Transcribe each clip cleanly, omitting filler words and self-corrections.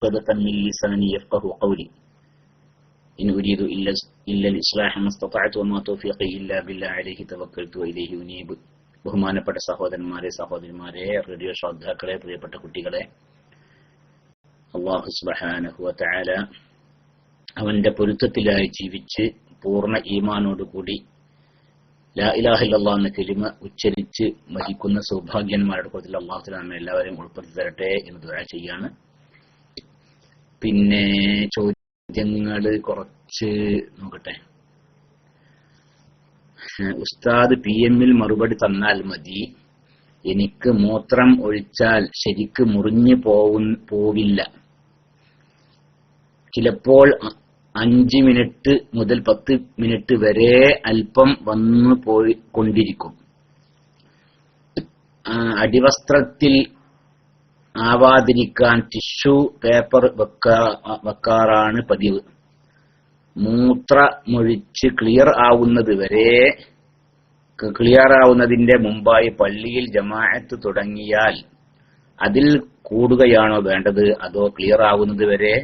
عقدة من لساني يفقهوا قولي إن أريد إلا الإصلاح ما استطعت وما توفيقي إلا بالله عليه توكلت وإليه أنيب. ബഹുമാനപ്പെട്ട സഹോദരന്മാരെ റേഡിയോ ശ്രോതാക്കളെ, പ്രിയപ്പെട്ട കുട്ടികളെ, അല്ലാഹു സുബ്ഹാനഹു വ തആല അവന്റെ പൊരുത്തത്തിലായി ജീവിച്ച് പൂർണ്ണ ഈമാനോടുകൂടി ലാ ഇലാഹ ഇല്ലല്ലാഹ് എന്ന കലിമ ഉച്ചരിച്ച് മരിക്കുന്ന സൗഭാഗ്യന്മാരുടെ കൂട്ടത്തിൽ അല്ലാഹു തആല നമ്മെ എല്ലാവരെയും ഉൾപ്പെടുത്തി തരട്ടെ എന്ന് ദുആ ചെയ്യാണ്. പിന്നെ ചോദ്യങ്ങൾ കുറച്ച് നോക്കട്ടെ. ഉസ്താദ് PM-ൽ മറുപടി തന്നാൽ മതി. എനിക്ക് മൂത്രം ഒഴിച്ചാൽ ശരിക്ക് മുറിഞ്ഞു പോവില്ല. ചിലപ്പോൾ 5 മിനിറ്റ് മുതൽ 10 മിനിറ്റ് വരെ അല്പം വന്നു പോയിക്കൊണ്ടിരിക്കും. അടിവസ്ത്രത്തിൽ ആവാതിരിക്കാൻ ടിഷ്യൂ പേപ്പർ വെക്കാറാണ് പതിവ്. മൂത്രമൊഴിച്ച് ക്ലിയർ ആവുന്നതിന്റെ മുമ്പായി പള്ളിയിൽ ജമാഅത്ത് തുടങ്ങിയാൽ അതിൽ കൂടുകയാണോ വേണ്ടത്, അതോ ക്ലിയർ ആവുന്നത് വരെ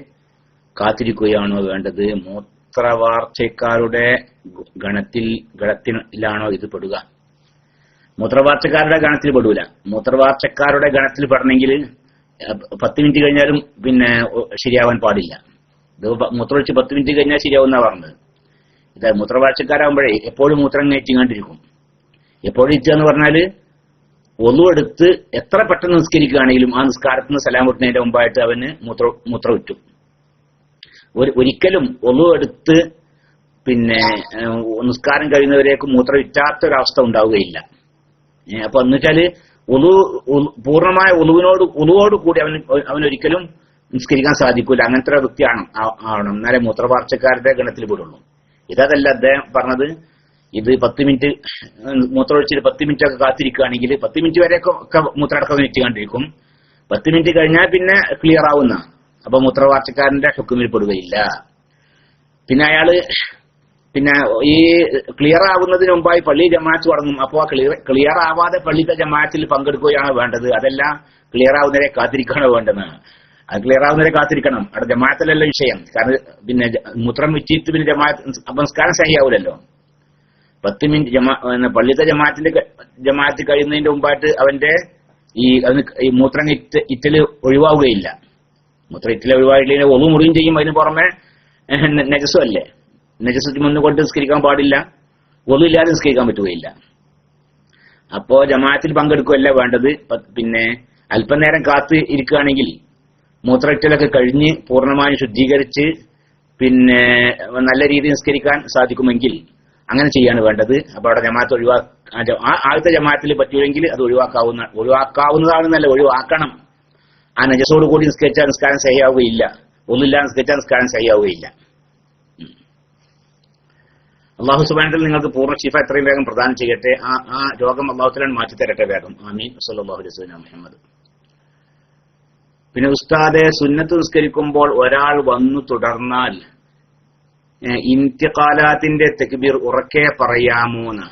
കാത്തിരിക്കുകയാണോ വേണ്ടത്? മൂത്രവാർച്ചക്കാരുടെ ഗണത്തിലാണോ ഇത് പെടുക? മൂത്രവാർച്ചക്കാരുടെ ഗണത്തിൽ പെടൂല. മൂത്രവാർച്ചക്കാരുടെ ഗണത്തിൽ പെടണമെങ്കിൽ 10 മിനിറ്റ് കഴിഞ്ഞാലും പിന്നെ ശരിയാവാൻ പാടില്ല. ഇത് മൂത്രമൊഴിച്ച് 10 മിനിറ്റ് കഴിഞ്ഞാൽ ശരിയാവുന്ന പറഞ്ഞത്. ഇത് മൂത്രവാർച്ചക്കാരാകുമ്പോഴേ എപ്പോഴും മൂത്രം കയറ്റിക്കൊണ്ടിരിക്കും. എപ്പോഴും ഇറ്റുക എന്ന് പറഞ്ഞാൽ ഒളു എടുത്ത് എത്ര പെട്ടെന്ന് നിസ്കരിക്കുകയാണെങ്കിലും ആ നിസ്കാരത്തിന് സലാം വിട്ടുന്നതിന്റെ മുമ്പായിട്ട് അവന് മൂത്രം ഇറ്റും. ഒരിക്കലും ഒളു എടുത്ത് പിന്നെ നിസ്കാരം കഴിയുന്നവരേക്ക് മൂത്രം ഇറ്റാത്തൊരവസ്ഥ ഉണ്ടാവുകയില്ല. അപ്പൊ എന്ന് വെച്ചാല് പൂർണ്ണമായ ഒളുവോട് കൂടി അവനൊരിക്കലും നിസ്കരിക്കാൻ സാധിക്കൂല. അങ്ങനത്തെ ഒരു വ്യക്തിയാണ് ആവണം. എന്നാലേ മൂത്രവാർച്ചക്കാരുടെ ഗണത്തിൽ പെടുള്ളൂ. ഇതല്ല അദ്ദേഹം പറഞ്ഞത്. ഇത് 10 മിനിറ്റ് മൂത്രമൊഴിച്ചിട്ട് 10 മിനിറ്റ് ഒക്കെ കാത്തിരിക്കുകയാണെങ്കിൽ 10 മിനിറ്റ് വരെയൊക്കെ മൂത്രടക്കം വെച്ചുകൊണ്ടിരിക്കും. 10 മിനിറ്റ് കഴിഞ്ഞാൽ പിന്നെ ക്ലിയർ ആവുന്ന, അപ്പൊ മൂത്രവാർച്ചക്കാരന്റെ ഹുക്കുമിൽ പെടുകയില്ല. പിന്നെ അയാള് ഈ ക്ലിയർ ആവുന്നതിന് മുമ്പായി പള്ളി ജമാഅത്ത് തുടങ്ങും. അപ്പോൾ ക്ലിയർ ആവാതെ പള്ളിത്തെ ജമാഅത്തിൽ പങ്കെടുക്കുകയാണോ വേണ്ടത്, അതല്ല ക്ലിയർ ആവുന്നവരെ കാത്തിരിക്കണോ വേണ്ടത്? അത് ക്ലിയർ ആവുന്നവരെ കാത്തിരിക്കണം. അവിടെ ജമാഅത്തല്ല വിഷയം. കാരണം പിന്നെ മൂത്രം വെച്ചിട്ട് പിന്നെ നമസ്കാരം സഹിയാവൂലല്ലോ. 10 മിനിറ്റ് പള്ളിത്തെ ജമാഅത്ത് കഴിയുന്നതിന്റെ മുമ്പായിട്ട് അവന്റെ ഈ മൂത്രം ഇറ്റല് ഒഴിവാവുകയില്ല. മൂത്രം ഇറ്റല് ഒഴിവായില്ലെങ്കിൽ ഒളു മുറിയും ചെയ്യും. അതിന് പുറമെ നജസും അല്ലേ, നജസ് മുന്നുകൊണ്ട് നിസ്കരിക്കാൻ പാടില്ല. ഒളു ഇല്ലാതെ നിസ്കരിക്കാൻ പറ്റുകയില്ല. അപ്പോ ജമാഅത്തിൽ പങ്കെടുക്കുകയല്ല വേണ്ടത്. പിന്നെ അല്പനേരം കാത്ത് ഇരിക്കുകയാണെങ്കിൽ മൂത്രയിറ്റലൊക്കെ കഴിഞ്ഞ് പൂർണ്ണമായും ശുദ്ധീകരിച്ച് പിന്നെ നല്ല രീതിയിൽ നിസ്കരിക്കാൻ സാധിക്കുമെങ്കിൽ അങ്ങനെ ചെയ്യാണ് വേണ്ടത്. അപ്പൊ അവിടെ ജമാഅത്ത് ആദ്യത്തെ ജമാഅത്തിൽ പറ്റുമെങ്കിൽ അത് ഒഴിവാക്കാവുന്നതാണെന്നല്ല, ഒഴിവാക്കണം. ആ നജസോട് കൂടി നിസ്കരിച്ചാൽ നിസ്കാരം സഹിയാവുകയില്ല. ഒന്നുമില്ലാതെ നിസ്കരിച്ചാൽ നിസ്കാരം സഹിയാവുകയില്ല. അള്ളാഹു സുബ്ഹാനഹു വ തആല നിങ്ങൾക്ക് പൂർണ്ണ ശിഫ എത്രയും വേഗം പ്രദാനം ചെയ്യട്ടെ. ആ രോഗം അള്ളാഹു തആല മാറ്റി തരട്ടെ വേഗം. ആമീൻ. സ്വല്ലല്ലാഹു അലൈഹി വസല്ലം മുഹമ്മദ്. പിന്നെ ഉസ്താദെ, സുന്നത്ത് നിസ്കരിക്കുമ്പോൾ ഒരാൾ വന്നു തുടർന്നാൽ ഇന്തിഖാലാത്തിന്റെ തക്ബീർ ഉറക്കെ പറയാമോന്ന്?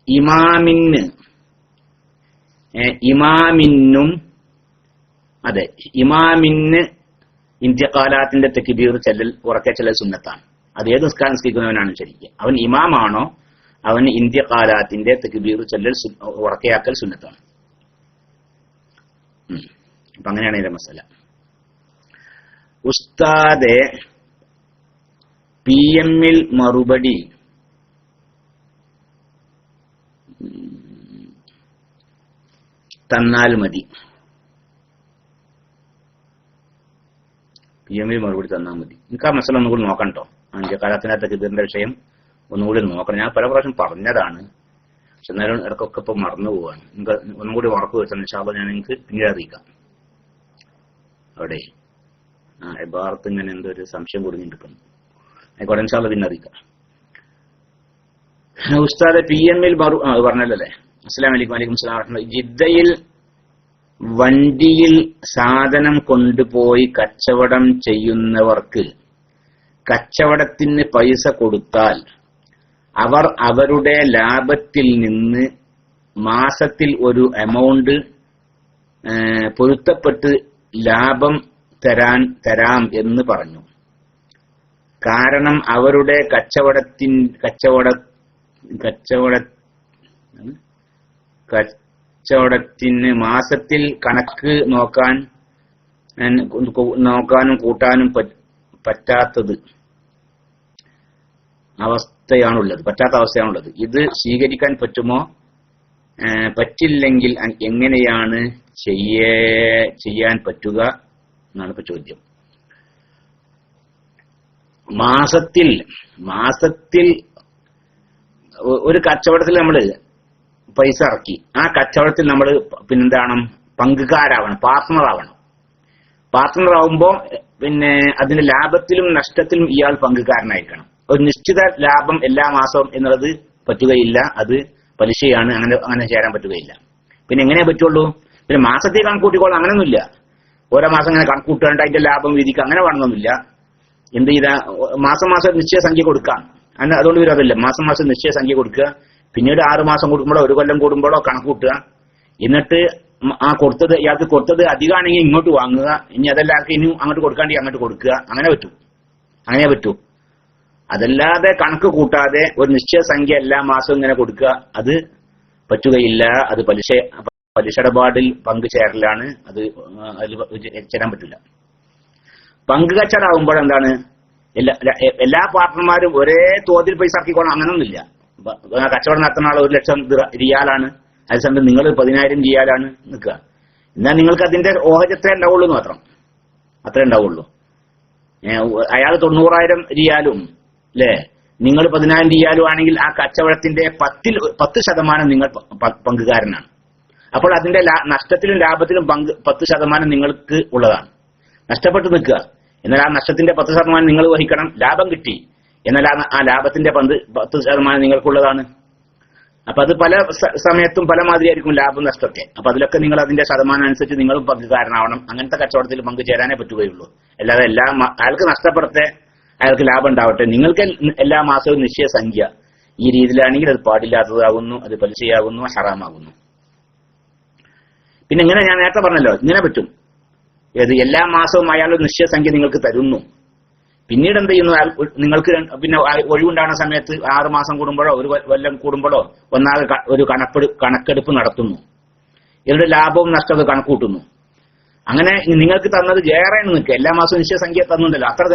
ഇമാമിന് ഇന്തിഖാലാത്തിന്റെ തക്ബീർ ഉറക്കെ ചെല്ലൽ സുന്നത്താണ്. അത് ഏത് നിസ്കാരം നിസ്കരിക്കുന്നവനാണ് ശരിക്കും. അവൻ ഇമാമാണോ അവന് ഇന്തിഖാലാത്തിന്റെ തക്ബീർ ചെല്ലൽ ഉറക്കെയാക്കൽ സുന്നത്താണ്. അപ്പൊ അങ്ങനെയാണ് ഇതിന്റെ മസല. ഉസ്താദെ, PM-ൽ മറുപടി തന്നാൽ മതി. PM-ൽ മറുപടി തന്നാൽ മതി. എനിക്ക് ആ മസല ഒന്നുകൂടി നോക്കണം കേട്ടോ. അന്ത്യകാലത്തിനകത്ത് ഇതിന്റെ വിഷയം ഒന്നുകൂടി നോക്കണം. ഞാൻ പല പ്രാവശ്യം പറഞ്ഞതാണ്, പക്ഷെ എന്നാലും ഇടയ്ക്കൊക്കെ ഇപ്പൊ മറന്നു പോവാണ്. നിങ്ങൾക്ക് ഒന്നും കൂടി ഉറപ്പ് വരുത്താൻ ഇൻഷാ അല്ലാഹ് ഞാൻ നിങ്ങൾക്ക് പിന്നീട് അറിയിക്കാം. അവിടെ ഇബാറത്ത് ഇങ്ങനെ എന്തോ ഒരു സംശയം കുടുങ്ങിയിരിക്കുന്നു. ആയിക്കോട്ടെ, ഇൻഷാ അല്ലാഹ് പിന്നെ അറിയിക്കാം. ഉസ്താദെ, PM-ൽ പറഞ്ഞല്ലേ. അസ്സലാമു അലൈക്കും. വലൈക്കും സലാം. ജിദ്ദയിൽ വണ്ടിയിൽ സാധനം കൊണ്ടുപോയി കച്ചവടം ചെയ്യുന്നവർക്ക് കച്ചവടത്തിന് പൈസ കൊടുത്താൽ അവർ അവരുടെ ലാഭത്തിൽ നിന്ന് മാസത്തിൽ ഒരു എമൗണ്ട് പൊരുത്തപ്പെട്ട് ലാഭം തരാം എന്ന് പറഞ്ഞു. കാരണം അവരുടെ കച്ചവടത്തിന് മാസത്തിൽ കണക്ക് നോക്കാനും കൂട്ടാനും പറ്റാത്ത അവസ്ഥയാണുള്ളത്. ഇത് സ്വീകരിക്കാൻ പറ്റുമോ? പറ്റില്ലെങ്കിൽ എങ്ങനെയാണ് ചെയ്യാൻ പറ്റുക എന്നാണ് ഇപ്പൊ ചോദ്യം. മാസത്തിൽ ഒരു കച്ചവടത്തിൽ നമ്മൾ പൈസ ഇറക്കി, ആ കച്ചവടത്തിൽ നമ്മൾ പിന്നെന്താണ് പങ്കുകാരാവണം, പാർട്ട്ണറാവുമ്പോ പിന്നെ അതിന്റെ ലാഭത്തിലും നഷ്ടത്തിലും ഇയാൾ പങ്കുകാരനായിരിക്കണം. ഒരു നിശ്ചിത ലാഭം എല്ലാ മാസവും എന്നുള്ളത് പറ്റുകയില്ല, അത് പലിശയാണ്, അങ്ങനെ ചേരാൻ പറ്റുകയില്ല. പിന്നെ എങ്ങനെ പറ്റുള്ളൂ? പിന്നെ മാസത്തെ കണക്കൂട്ടിക്കോളാം, അങ്ങനെയൊന്നുമില്ല. ഓരോ മാസം ഇങ്ങനെ കണക്കൂട്ടാണ്ട് അതിന്റെ ലാഭം വിധിക്കുക അങ്ങനെ വേണമെന്നൊന്നുമില്ല. എന്ത് ചെയ്താ മാസം നിശ്ചയ സംഖ്യ കൊടുക്കാം, അതുകൊണ്ട് വിരോധമില്ല. മാസം നിശ്ചയ സംഖ്യ കൊടുക്കുക, പിന്നീട് 6 മാസം കൂടുമ്പോഴോ 1 കൊല്ലം കൂടുമ്പോഴോ കണക്കൂട്ടുക. എന്നിട്ട് ഇയാൾക്ക് കൊടുത്തത് അധികമാണെങ്കിൽ ഇങ്ങോട്ട് വാങ്ങുക, ഇനി അതെല്ലാവർക്കും ഇനിയും അങ്ങോട്ട് കൊടുക്കാണ്ടെങ്കിൽ അങ്ങോട്ട് കൊടുക്കുക. അങ്ങനെ പറ്റൂ. അതല്ലാതെ കണക്ക് കൂട്ടാതെ ഒരു നിശ്ചയ സംഖ്യ എല്ലാ മാസവും ഇങ്ങനെ കൊടുക്കുക, അത് പറ്റുകയില്ല. അത് പലിശടപാടിൽ പങ്കുചേരലാണ്, അതിൽ ചേരാൻ പറ്റില്ല. പങ്കുകച്ചവടമാകുമ്പോൾ എന്താണ്, എല്ലാ പാർട്ട്ണർമാരും ഒരേ തോതിൽ പൈസ ഇറക്കിക്കോളാം, അങ്ങനൊന്നുമില്ല. കച്ചവടം നടത്തുന്ന ആൾ 1,00,000 റിയാലാണ്, അതേസമയം നിങ്ങൾ 10,000 റിയാലാണ് നിൽക്കുക. എന്നാൽ നിങ്ങൾക്ക് അതിന്റെ ഓഹജത്രേ ഉണ്ടാവുള്ളൂ എന്ന് മാത്രം, അത്രേ ഉണ്ടാവുള്ളൂ. അയാൾ 90,000 റിയാലും അല്ലേ, നിങ്ങൾ 10,000 റിയാലും ആണെങ്കിൽ ആ കച്ചവടത്തിന്റെ 10% നിങ്ങൾ പങ്കുകാരനാണ്. അപ്പോൾ അതിന്റെ നഷ്ടത്തിലും ലാഭത്തിലും 10% നിങ്ങൾക്ക് ഉള്ളതാണ്. നഷ്ടപ്പെട്ട് നിൽക്കുക, എന്നാൽ ആ നഷ്ടത്തിന്റെ 10% നിങ്ങൾ വഹിക്കണം. ലാഭം കിട്ടി, എന്നാൽ ആ ലാഭത്തിന്റെ 10% നിങ്ങൾക്കുള്ളതാണ്. അപ്പൊ അത് പല സമയത്തും പല മാതിരിയായിരിക്കും ലാഭം നഷ്ടത്തെ. അപ്പൊ അതിലൊക്കെ നിങ്ങൾ അതിന്റെ ശതമാനം അനുസരിച്ച് നിങ്ങളും പങ്കുകാരനാവണം. അങ്ങനത്തെ കച്ചവടത്തിൽ പങ്കുചേരാനേ പറ്റുകയുള്ളൂ. അല്ലാതെ അയാൾക്ക് നഷ്ടപ്പെടട്ടെ, അയാൾക്ക് ലാഭം ഉണ്ടാവട്ടെ, നിങ്ങൾക്ക് എല്ലാ മാസവും നിശ്ചയ സംഖ്യ ഈ രീതിയിലാണെങ്കിൽ അത് പാടില്ലാത്തതാകുന്നു, അത് പലിശയാകുന്നു, ഹറാമാകുന്നു. പിന്നെ ഇങ്ങനെ ഞാൻ നേരത്തെ പറഞ്ഞല്ലോ, ഇങ്ങനെ പറ്റും. എല്ലാ മാസവും അയാൾ നിശ്ചയ സംഖ്യ നിങ്ങൾക്ക് തരുന്നു. പിന്നീട് എന്ത് ചെയ്യുന്നു, നിങ്ങൾക്ക് പിന്നെ ഒഴിവുണ്ടാകുന്ന സമയത്ത് 6 മാസം കൂടുമ്പോഴോ 1 കൊല്ലം കൂടുമ്പോഴോ ഒന്നാകെ ഒരു കണക്കെടുപ്പ് നടത്തുന്നു. ഇവരുടെ ലാഭവും നഷ്ടവും കണക്കൂട്ടുന്നു. അങ്ങനെ നിങ്ങൾക്ക് തന്നത് ഏറെയാണ് നിൽക്കുക. എല്ലാ മാസവും നിശ്ചയ സംഖ്യ തന്നുണ്ടല്ലോ, അത്ര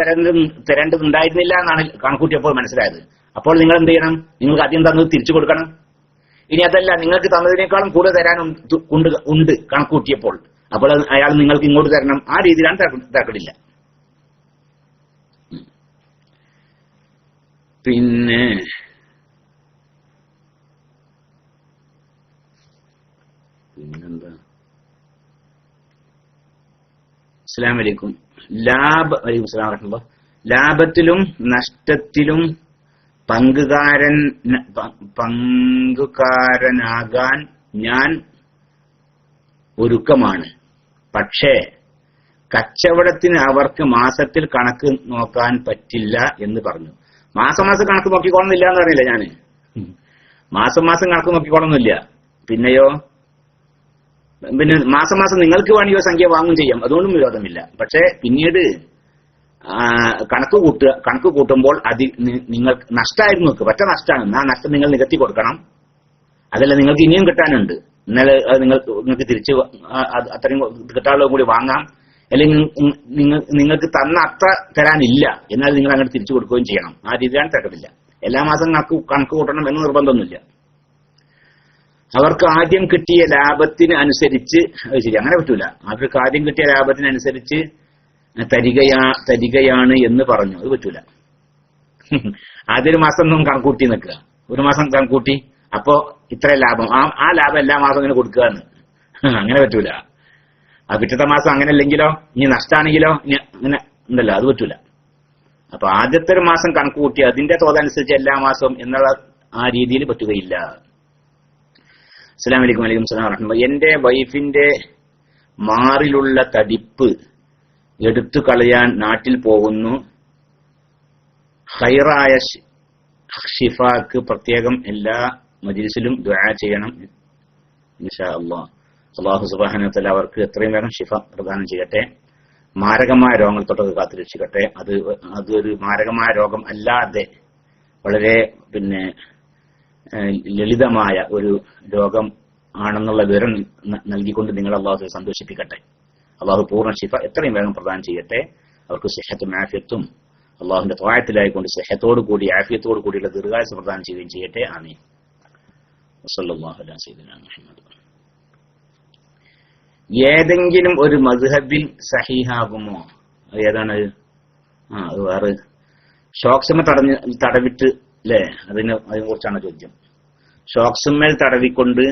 തരേണ്ടതുണ്ടായിരുന്നില്ല എന്നാണ് കണക്കൂട്ടിയപ്പോൾ മനസ്സിലായത്. അപ്പോൾ നിങ്ങൾ എന്ത് ചെയ്യണം, നിങ്ങൾക്ക് ആദ്യം തന്നത് തിരിച്ചു കൊടുക്കണം. ഇനി അതല്ല, നിങ്ങൾക്ക് തന്നതിനേക്കാളും കൂടുതൽ തരാനും ഉണ്ട് കണക്കൂട്ടിയപ്പോൾ, അപ്പോൾ അയാൾ നിങ്ങൾക്ക് ഇങ്ങോട്ട് തരണം. ആ രീതിയിലാണ് തരക്കിടില്ല. പിന്നെന്താ, അസ്സലാമു അലൈക്കും. വലൈക്കും സലാം വറഹ്മത്തുള്ളാഹി. ലാഭത്തിലും നഷ്ടത്തിലും പങ്കുകാരനാകാൻ ഞാൻ ഒരുക്കമാണ്. പക്ഷേ കച്ചവടത്തിന് അവർക്ക് മാസത്തിൽ കണക്ക് നോക്കാൻ പറ്റില്ല എന്ന് പറഞ്ഞു. മാസം കണക്ക് നോക്കിക്കോളുന്നില്ല എന്ന് പറഞ്ഞില്ല ഞാന്. മാസം കണക്ക് നോക്കിക്കോളൊന്നുമില്ല. പിന്നെയോ, പിന്നെ മാസം നിങ്ങൾക്ക് വേണമെങ്കിൽ സംഖ്യ വാങ്ങും ചെയ്യാം, അതുകൊണ്ടും വിരോധമില്ല. പക്ഷെ പിന്നീട് കണക്ക് കൂട്ടുമ്പോൾ നിങ്ങൾ നഷ്ടമായിരുന്നു നോക്ക്, പറ്റ നഷ്ടമാണ്. ആ നഷ്ടം നിങ്ങൾ നികത്തി കൊടുക്കണം. അതല്ല, നിങ്ങൾക്ക് ഇനിയും കിട്ടാനുണ്ട്, എന്നാലും നിങ്ങൾക്ക് തിരിച്ച് അത്രയും കിട്ടാനുള്ളത് കൂടി വാങ്ങാം. അല്ലെങ്കിൽ നിങ്ങൾക്ക് തന്ന അത്ര തരാനില്ല, എന്നാൽ നിങ്ങൾ അങ്ങോട്ട് തിരിച്ചു കൊടുക്കുകയും ചെയ്യണം. ആ രീതിയിലാണ് തരക്കില്ല. എല്ലാ മാസം കണക്ക് കൂട്ടണം എന്ന് നിർബന്ധമൊന്നുമില്ല. അവർക്ക് ആദ്യം കിട്ടിയ ലാഭത്തിന് അനുസരിച്ച്, അത് ശരി, അങ്ങനെ പറ്റൂല. അവർക്ക് ആദ്യം കിട്ടിയ ലാഭത്തിനനുസരിച്ച് തരികയാണ് എന്ന് പറഞ്ഞു. അത് പറ്റൂല. ആദ്യൊരു മാസം കണക്കൂട്ടി നിൽക്കുക, 1 മാസം കണക്കൂട്ടി, അപ്പോ ഇത്ര ലാഭം, ആ ലാഭം എല്ലാ മാസം ഇങ്ങനെ കൊടുക്കുക എന്ന്, അങ്ങനെ പറ്റൂല. ആ പിറ്റത്തെ മാസം അങ്ങനെ അല്ലെങ്കിലോ, ഇനി നഷ്ടമാണെങ്കിലോ അങ്ങനെ ഉണ്ടല്ലോ, അത് പറ്റൂല. അപ്പൊ ആദ്യത്തെ 1 മാസം കണക്ക് കൂട്ടി അതിന്റെ തോതനുസരിച്ച് എല്ലാ മാസവും എന്നുള്ള ആ രീതിയിൽ പറ്റുകയില്ല. അസ്സലാമു അലൈക്കും. വലൈക്കും സലാം വറഹ്മത്തുള്ളാഹി. എന്റെ വൈഫിന്റെ മാറിലുള്ള തടിപ്പ് എടുത്തു കളയാൻ നാട്ടിൽ പോകുന്നു. ഖൈറായ ഷിഫാക്ക് പ്രത്യേകം എല്ലാ മജ്ലിസിലും ദുആ ചെയ്യണം ഇൻഷാ അല്ലാഹ്. അല്ലാഹു സുബ്ഹാനഹു വ തആല അവർക്ക് എത്രയും വേഗം ശിഫ പ്രദാനം ചെയ്യട്ടെ. മാരകമായ രോഗങ്ങൾ തൊട്ടൊക്കെ കാത്തുരക്ഷിക്കട്ടെ. അതൊരു മാരകമായ രോഗം അല്ലാതെ വളരെ ലളിതമായ ഒരു രോഗം ആണെന്നുള്ള വിവരം നൽകിക്കൊണ്ട് നിങ്ങൾ അള്ളാഹു സന്തോഷിപ്പിക്കട്ടെ. അള്ളാഹു പൂർണ്ണ ശിഫ എത്രയും വേഗം പ്രദാനം ചെയ്യട്ടെ. അവർക്ക് സിഹത്തും ആഫിയത്തും അള്ളാഹുവിന്റെ ത്വാഅത്തിലായിക്കൊണ്ട് സിഹത്തോടു കൂടി ആഫിയത്തോടു കൂടിയുള്ള ദീർഘായുസ്സ് പ്രദാനം ചെയ്യുകയും ചെയ്യട്ടെ. ആമീൻ. വസല്ലല്ലാഹു അലാ സയ്യിദിനാ മുഹമ്മദ്. ഏതെങ്കിലും ഒരു മദ്ഹബിൽ സഹീഹാകുമോ? ഏതാണ്? അത് വേറെ ഷോക്സുമ തടവിട്ട് അല്ലേ? അതിനെ കുറിച്ചാണ് ചോദ്യം. ഷോക്സുമേൽ തടവിക്കൊണ്ട്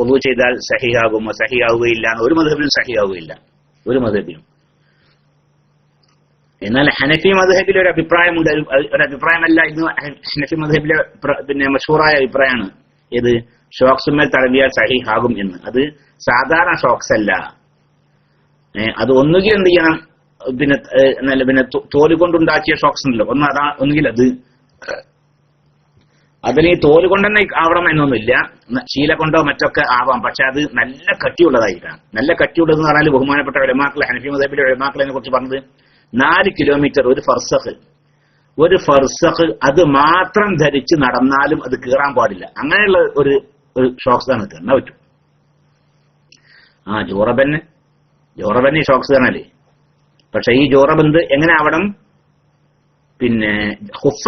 ഒളു ചെയ്താൽ സഹീഹാകുമോ? സഹീഹാവുകയില്ല. ഒരു മദ്ഹബിലും സഹീഹാവുകയില്ല, ഒരു മദ്ഹബിലും. എന്നാൽ ഹനഫി മദ്ഹബിൽ ഒരു അഭിപ്രായമുണ്ട്. ഒരു അഭിപ്രായമല്ല, ഇന്ന് ഹനഫി മദ്ഹബിലെ മഷൂറായ അഭിപ്രായമാണ് ഏത്? ഷോക്സുമേൽ തടവിയാൽ സഹീഹാകും എന്ന്. അത് സാധാരണ ഷോക്സ് അല്ല. അത് ഒന്നുകിൽ എന്ത് ചെയ്യണം, തോല് കൊണ്ടുണ്ടാക്കിയ ഷോക്സ് ഉണ്ടല്ലോ, ഒന്നുകിൽ അതിന് തോല് കൊണ്ട് തന്നെ ആവണം എന്നൊന്നുമില്ല, ശീല കൊണ്ടോ മറ്റൊക്കെ ആവാം. പക്ഷെ അത് നല്ല കട്ടിയുള്ളതായിരിക്കണം. നല്ല കട്ടിയുള്ളതെന്ന് പറഞ്ഞാൽ ബഹുമാനപ്പെട്ട ഉലമാക്കൾ, ഹനഫി മദ്ഹബിലെ ഉലമാക്കളെ കുറിച്ച് പറഞ്ഞത് 4 കിലോമീറ്റർ ഒരു ഫർസഖ് അത് മാത്രം ധരിച്ച് നടന്നാലും അത് കീറാൻ പാടില്ല. അങ്ങനെയുള്ള ഒരു ഷോക്സ് ആണ് കീറാൻ പറ്റും. ജോറബന്നെ ഷോക്സ് കാണാല്ലേ. പക്ഷെ ഈ ജോറബ് എങ്ങനെ ആവണം? ഹുഫ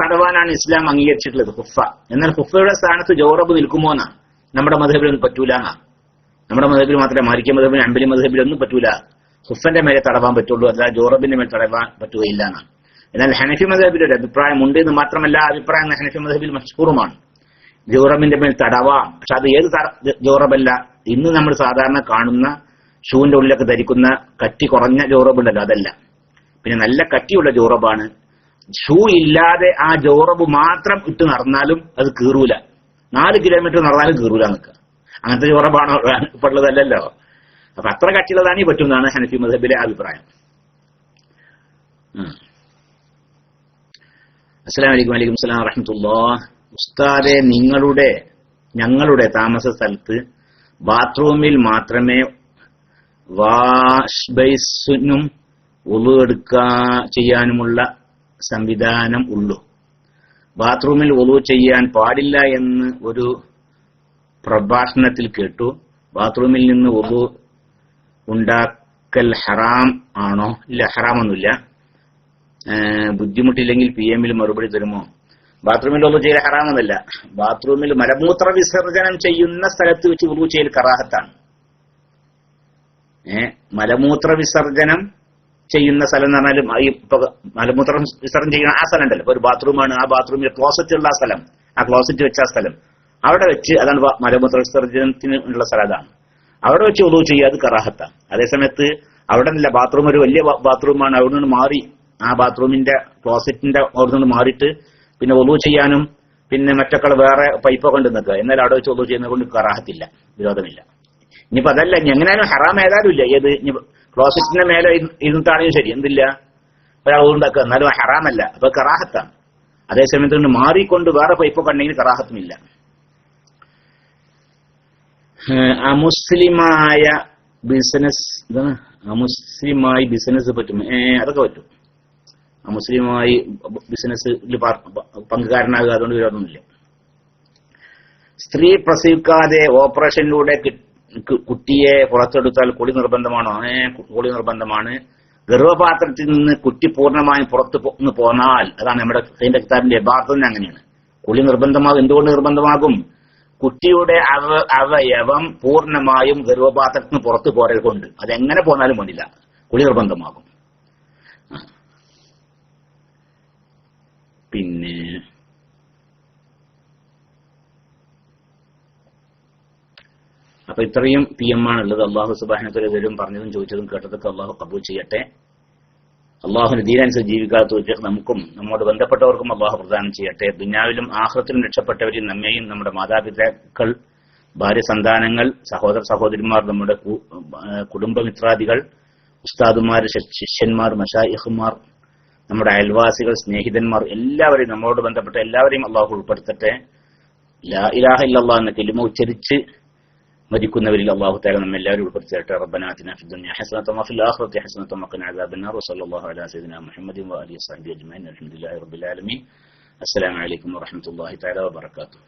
തടവാനാണ് ഇസ്ലാം അംഗീകരിച്ചിട്ടുള്ളത്, ഹുഫ. എന്നാൽ ഹുഫയുടെ സ്ഥാനത്ത് ജോറബ് നിൽക്കുമോ എന്നാ നമ്മുടെ മദ്ഹബിലൊന്നും പറ്റൂല. നമ്മുടെ മദ്ഹബിൽ മാത്രമേ, മാലിക്കി മദ്ഹബിൽ, ഹംബലി മദ്ഹബിലൊന്നും പറ്റൂല. ഹുഫന്റെ മേലെ തടവാൻ പറ്റുള്ളൂ, അല്ല ജോറബിന്റെ മേലെ തടവാൻ പറ്റുകയില്ല എന്നാണ്. എന്നാൽ ഹനഫി മദ്ഹബിൽ ഒരു അഭിപ്രായം ഉണ്ട് എന്ന് മാത്രമല്ല, ആ അഭിപ്രായം ഹനഫി മദ്ഹബിൽ മഷ്ഹൂറുമാണ്. ജോറബിന്റെ മേൽ തടവാം. പക്ഷെ അത് ഏത് ജോറബല്ല, ഇന്ന് നമ്മൾ സാധാരണ കാണുന്ന ഷൂവിന്റെ ഉള്ളിലൊക്കെ ധരിക്കുന്ന കട്ടി കുറഞ്ഞ ജോറബ് ഉണ്ടല്ലോ, അതല്ല. പിന്നെ നല്ല കട്ടിയുള്ള ജോറബാണ്. ഷൂ ഇല്ലാതെ ആ ജോറബ് മാത്രം ഇട്ട് നടന്നാലും അത് കീറൂല. 4 കിലോമീറ്റർ നടന്നാലും കീറൂല നിൽക്കുക. അങ്ങനത്തെ ജോറബാണോ ഇപ്പോൾ ഉള്ളതല്ലല്ലോ. അപ്പൊ അത്ര കട്ടിയുള്ളതാണ് ഈ പറ്റുന്നതാണ് ഹനഫി മദ്ഹബിലെ അഭിപ്രായം. അസ്സലാമു അലൈക്കും. വലൈക്കും സലാം വറഹ്മത്തുള്ളാഹി. ഉസ്താദെ, ഞങ്ങളുടെ താമസ സ്ഥലത്ത് ബാത്റൂമിൽ മാത്രമേ വാഷ് ബേസിനും വുളു ചെയ്യാനുമുള്ള സംവിധാനം ഉള്ളൂ. ബാത്റൂമിൽ വുളു ചെയ്യാൻ പാടില്ല എന്ന് ഒരു പ്രഭാഷണത്തിൽ കേട്ടു. ബാത്റൂമിൽ നിന്ന് വുളു ഉണ്ടാക്കൽ ഹറാം ആണോ? ഇല്ല, ഹറാമൊന്നുമില്ല. ബുദ്ധിമുട്ടില്ലെങ്കിൽ PM മറുപടി തരുമോ? ബാത്റൂമിൽ വുളു ചെയ്യൽ ഹറാമെന്നല്ല. ബാത്റൂമിൽ മലമൂത്ര വിസർജനം ചെയ്യുന്ന സ്ഥലത്ത് വെച്ച് വുളു ചെയ്യൽ കറാഹത്താണ്. മലമൂത്ര വിസർജനം ചെയ്യുന്ന സ്ഥലം എന്ന് പറഞ്ഞാൽ ഇപ്പൊ മലമൂത്രം വിസർജനം ചെയ്യുന്ന ആ സ്ഥലം ഉണ്ടല്ലോ, ഒരു ബാത്റൂമാണ്. ആ ബാത്റൂമിൽ ക്ലോസറ്റ് ഉള്ള ആ സ്ഥലം, ആ ക്ലോസറ്റ് വെച്ച ആ സ്ഥലം, അവിടെ വെച്ച്, അതാണ് മലമൂത്ര വിസർജനത്തിന് ഉള്ള സ്ഥലം. അതാണ് അവിടെ വെച്ച് വുളു ചെയ്യുക, അത് കറാഹത്താണ്. അതേസമയത്ത് അവിടെ നിന്നില്ല, ബാത്റൂം ഒരു വലിയ ബാത്റൂമാണ്, അവിടെ നിന്ന് മാറി ആ ബാത്റൂമിന്റെ ക്ലോസറ്റിന്റെ അവിടെ നിന്ന് മാറിയിട്ട് പിന്നെ വുളു ചെയ്യാനും പിന്നെ മറ്റൊക്കെ വേറെ പൈപ്പൊക്കെ ഉണ്ട് നിൽക്കുക, എന്നാൽ അവിടെ വെച്ച് വുളു ചെയ്യുന്നത് കൊണ്ട് കറാഹത്തില്ല, വിരോധമില്ല. ഇനിയിപ്പോ അതല്ല, എങ്ങനെയാലും ഹറാം ഏതായാലും ഇല്ല. ഏത് ക്ലോസറ്റിന്റെ മേലെ ഇരുന്നിട്ടാണെങ്കിലും ശരി, എന്തില്ല, ഒരാൾ ഉണ്ടാക്കുക, എന്നാലും ഹറാമല്ല, അപ്പൊ കറാഹത്താണ്. അതേസമയത്ത് കൊണ്ട് മാറിക്കൊണ്ട് വേറെ പൈപ്പൊക്കെ ഉണ്ടെങ്കിൽ കറാഹത്തുമില്ല. അമുസ്ലിമായ ബിസിനസ് പറ്റും? അതൊക്കെ പറ്റും. മുസ്ലിമായി ബിസിനസ്സിൽ പങ്കുകാരനാകുക, അതുകൊണ്ട് വിരോധമൊന്നുമില്ല. സ്ത്രീ പ്രസവിക്കാതെ ഓപ്പറേഷനിലൂടെ കുട്ടിയെ പുറത്തെടുത്താൽ കുളി നിർബന്ധമാണോ? കുളി നിർബന്ധമാണ്. ഗർഭപാത്രത്തിൽ നിന്ന് കുട്ടി പൂർണ്ണമായും പുറത്തു പോന്നാൽ, അതാണ് നമ്മുടെ കിതാബിന്റെ യഥാർത്ഥം അങ്ങനെയാണ്. കുളി നിർബന്ധമാകും. എന്തുകൊണ്ട് നിർബന്ധമാകും? കുട്ടിയുടെ അവയവം പൂർണ്ണമായും ഗർഭപാത്രത്തിൽ നിന്ന് പുറത്തു പോരൽ കൊണ്ട്. അതെങ്ങനെ പോന്നാലും വേണ്ടില്ല, കുളി നിർബന്ധമാകും. പിന്നെ അപ്പൊ ഇത്രയും PM ആണുള്ളത്. അള്ളാഹു സുബ്ഹാനഹു വ തആല പറഞ്ഞതും ചോദിച്ചതും കേട്ടതൊക്കെ അള്ളാഹു ഖബൂൽ ചെയ്യട്ടെ. അള്ളാഹുവിന്റെ ദീനനുസരിച്ച് ജീവിക്കാത്ത തൗഫീഖ് നമുക്കും നമ്മോട് ബന്ധപ്പെട്ടവർക്കും അള്ളാഹു പ്രദാനം ചെയ്യട്ടെ. ദുനിയാവിലും ആഖിറത്തിലും രക്ഷപ്പെട്ടവരെയും നമ്മെയും നമ്മുടെ മാതാപിതാക്കൾ, ഭാര്യ സന്താനങ്ങൾ, സഹോദര സഹോദരിമാർ, നമ്മുടെ കുടുംബമിത്രാദികൾ, ഉസ്താദുമാർ, ശിഷ്യന്മാർ, മശായിഖുമാർ, നമ്മുടെ അയൽവാസികൾ, സ്നേഹിതന്മാർ, എല്ലാവരെയും, നമ്മോട് ബന്ധപ്പെട്ട എല്ലാവരെയും അള്ളാഹു ഉൾപ്പെടുത്തട്ടെ. ലാ ഇലാഹ ഇല്ലല്ലാഹ് എന്ന കലിമ ഉച്ചരിച്ച് മരിക്കുന്നവരിൽ അല്ലാഹു തആല നമ്മെല്ലാവരും ഉൾപ്പെടുത്തിയിട്ട് റബ്ബനാ ആതിനാ ഫിദ്ദുനിയ ഹസനതൻ വഫിൽ ആഖിറതി ഹസനതൻ വഖിനാ അദാബന്നാർ വസല്ലല്ലാഹു അലാ സയ്യിദിനാ മുഹമ്മദിൻ വആലിഹി വസഹ്ബിഹി അജ്മഈൻ അൽഹംദുലില്ലാഹി റബ്ബിൽ ആലമീൻ. അസ്സലാമു അലൈക്കും വറഹ്മത്തുള്ളാഹി തആല വബറകാതുഹു.